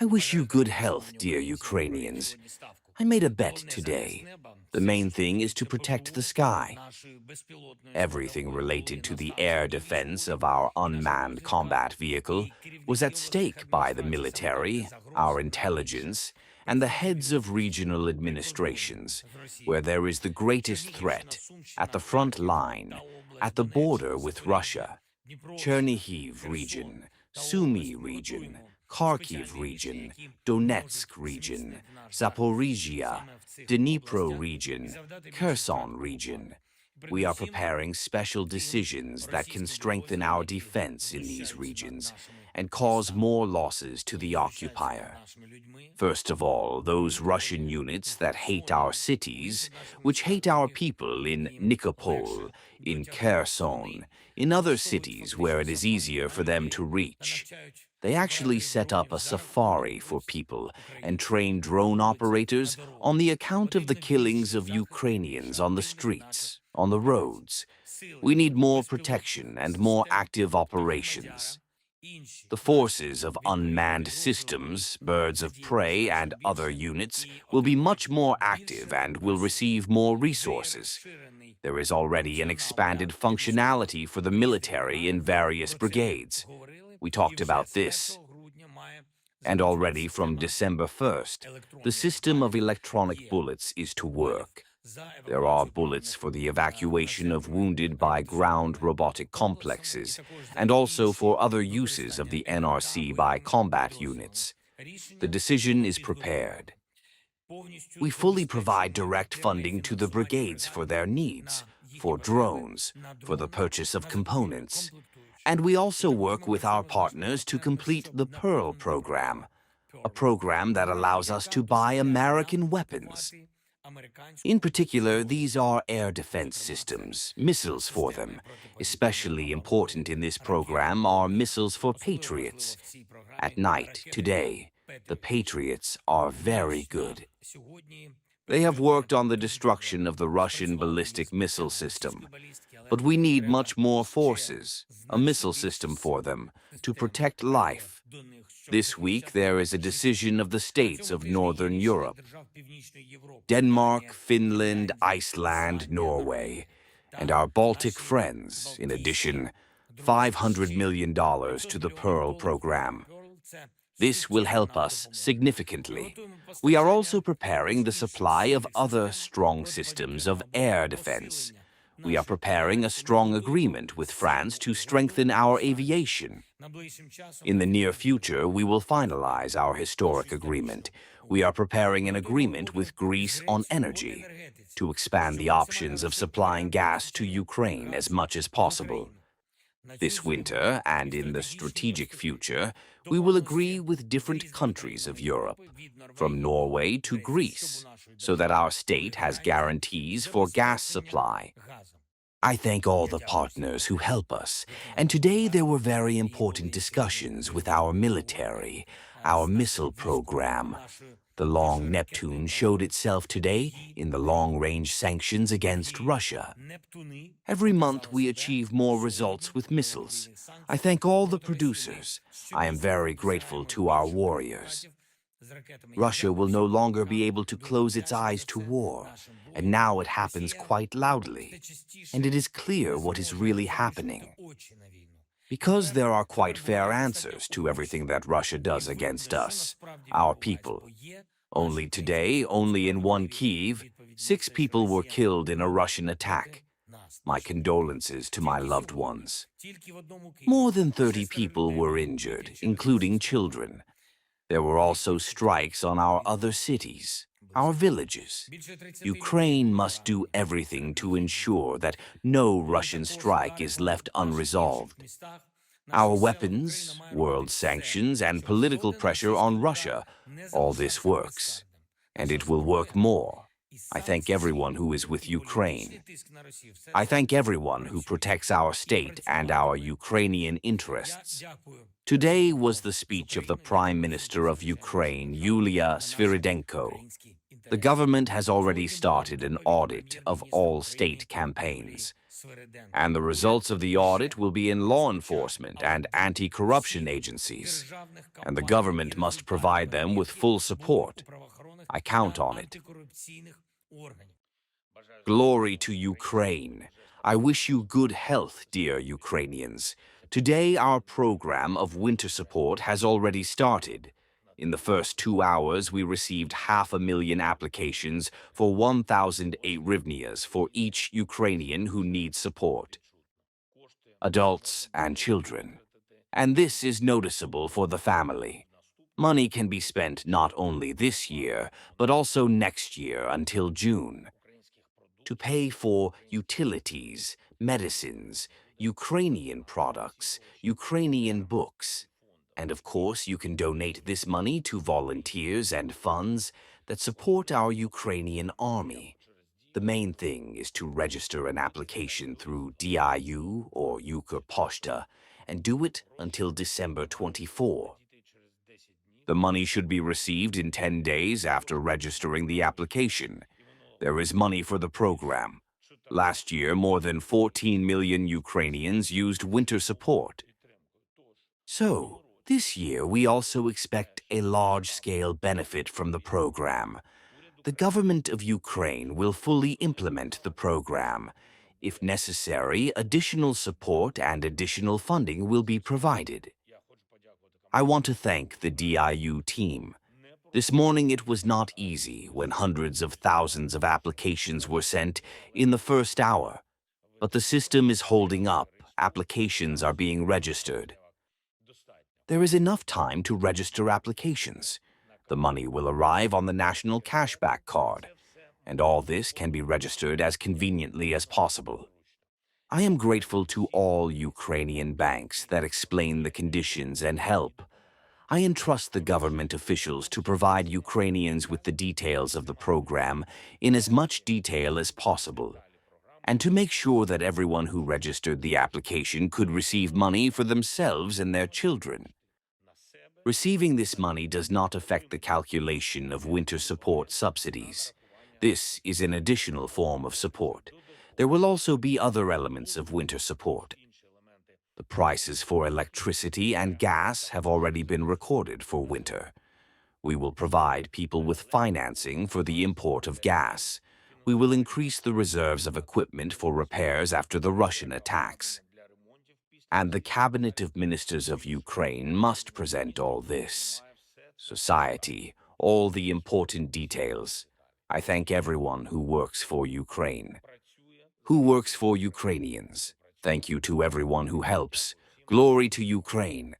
I wish you good health, dear Ukrainians. I made a bet today. The main thing is to protect the sky. Everything related to the air defense of our unmanned combat vehicle was at stake by the military, our intelligence, and the heads of regional administrations, where there is the greatest threat, at the front line, at the border with Russia, Chernihiv region, Sumy region, Kharkiv region, Donetsk region, Zaporizhia, Dnipro region, Kherson region. We are preparing special decisions that can strengthen our defense in these regions and cause more losses to the occupier. First of all, those Russian units that hate our cities, which hate our people in Nikopol, in Kherson, in other cities where it is easier for them to reach. They actually set up a safari for people and train drone operators on the account of the killings of Ukrainians on the streets, on the roads. We need more protection and more active operations. The forces of unmanned systems, birds of prey, and other units will be much more active and will receive more resources. There is already an expanded functionality for the military in various brigades. We talked about this. And already from December 1st, the system of electronic bullets is to work. There are bullets for the evacuation of wounded by ground robotic complexes, and also for other uses of the NRC by combat units. The decision is prepared. We fully provide direct funding to the brigades for their needs, for drones, for the purchase of components. And we also work with our partners to complete the Pearl program, a program that allows us to buy American weapons. In particular, these are air defense systems, missiles for them. Especially important in this program are missiles for Patriots. At night, today, the Patriots are very good. They have worked on the destruction of the Russian ballistic missile system. But we need much more forces, a missile system for them, to protect life. This week there is a decision of the states of Northern Europe. Denmark, Finland, Iceland, Norway, and our Baltic friends, in addition, $500 million to the Pearl program. This will help us significantly. We are also preparing the supply of other strong systems of air defense. We are preparing a strong agreement with France to strengthen our aviation. In the near future, we will finalize our historic agreement. We are preparing an agreement with Greece on energy to expand the options of supplying gas to Ukraine as much as possible. This winter, and in the strategic future, we will agree with different countries of Europe, from Norway to Greece, so that our state has guarantees for gas supply. I thank all the partners who help us, and today there were very important discussions with our military, our missile program. The long Neptune showed itself today in the long-range sanctions against Russia. Every month we achieve more results with missiles. I thank all the producers. I am very grateful to our warriors. Russia will no longer be able to close its eyes to war, and now it happens quite loudly, and it is clear what is really happening. Because there are quite fair answers to everything that Russia does against us, our people. Only today, only in one Kyiv, 6 people were killed in a Russian attack. My condolences to my loved ones. More than 30 people were injured, including children. There were also strikes on our other cities, our villages. Ukraine must do everything to ensure that no Russian strike is left unresolved. Our weapons, world sanctions, and political pressure on Russia, all this works. And it will work more. I thank everyone who is with Ukraine. I thank everyone who protects our state and our Ukrainian interests. Today was the speech of the Prime Minister of Ukraine, Yulia Sviridenko. The government has already started an audit of all state campaigns. And the results of the audit will be in law enforcement and anti-corruption agencies. And the government must provide them with full support. I count on it. Glory to Ukraine. I wish you good health, dear Ukrainians. Today, our program of winter support has already started. In the first 2 hours, we received 500,000 applications for 1,008 hryvnias for each Ukrainian who needs support, adults and children. And this is noticeable for the family. Money can be spent not only this year, but also next year until June, to pay for utilities, medicines, Ukrainian products, Ukrainian books. And of course, you can donate this money to volunteers and funds that support our Ukrainian army. The main thing is to register an application through DIU or Ukrposhta and do it until December 24. The money should be received in 10 days after registering the application. There is money for the program. Last year, more than 14 million Ukrainians used winter support. So, this year we also expect a large-scale benefit from the program. The government of Ukraine will fully implement the program. If necessary, additional support and additional funding will be provided. I want to thank the DIU team. This morning it was not easy when hundreds of thousands of applications were sent in the first hour. But the system is holding up. Applications are being registered. There is enough time to register applications. The money will arrive on the national cashback card, and all this can be registered as conveniently as possible. I am grateful to all Ukrainian banks that explain the conditions and help. I entrust the government officials to provide Ukrainians with the details of the program in as much detail as possible, and to make sure that everyone who registered the application could receive money for themselves and their children. Receiving this money does not affect the calculation of winter support subsidies. This is an additional form of support. There will also be other elements of winter support. The prices for electricity and gas have already been recorded for winter. We will provide people with financing for the import of gas. We will increase the reserves of equipment for repairs after the Russian attacks. And the Cabinet of Ministers of Ukraine must present all this. Society, all the important details. I thank everyone who works for Ukraine. Who works for Ukrainians. Thank you to everyone who helps. Glory to Ukraine.